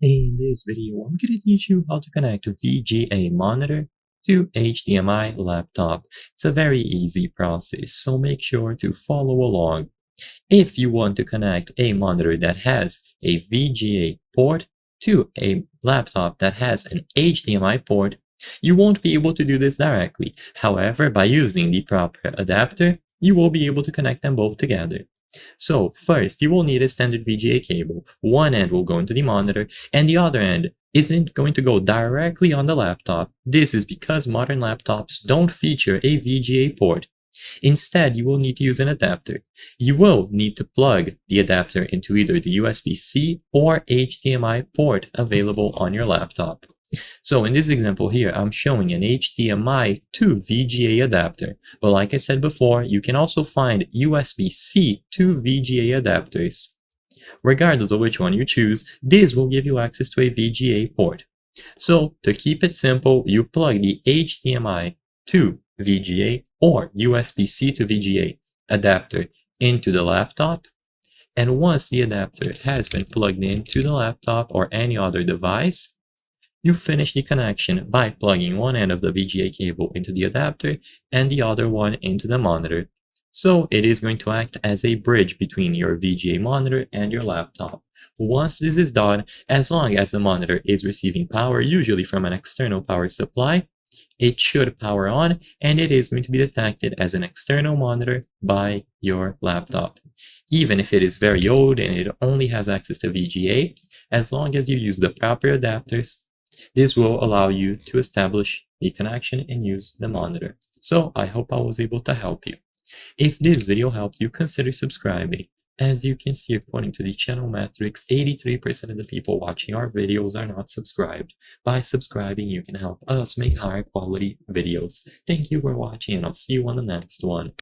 In this video, I'm going to teach you how to connect a VGA monitor to HDMI laptop. It's a very easy process, so make sure to follow along. If you want to connect a monitor that has a VGA port to a laptop that has an HDMI port, you won't be able to do this directly. However, by using the proper adapter, you will be able to connect them both together. So first, you will need a standard VGA cable. One end will go into the monitor, and the other end isn't going to go directly on the laptop. This is because modern laptops don't feature a VGA port. Instead, you will need to use an adapter. You will need to plug the adapter into either the USB-C or HDMI port available on your laptop. So in this example here, I'm showing an HDMI to VGA adapter. But like I said before, you can also find USB-C to VGA adapters. Regardless of which one you choose, this will give you access to a VGA port. So to keep it simple, you plug the HDMI to VGA or USB-C to VGA adapter into the laptop. And once the adapter has been plugged into the laptop or any other device, you finish the connection by plugging one end of the VGA cable into the adapter and the other one into the monitor. So it is going to act as a bridge between your VGA monitor and your laptop. Once this is done, as long as the monitor is receiving power, usually from an external power supply, it should power on and it is going to be detected as an external monitor by your laptop. Even if it is very old and it only has access to VGA, as long as you use the proper adapters, this will allow you to establish a connection and use the monitor. So I hope I was able to help you. If this video helped you, consider subscribing. As you can see, according to the channel metrics, 83% of the people watching our videos are not subscribed. By subscribing, you can help us make higher quality videos. Thank you for watching, and I'll see you on the next one.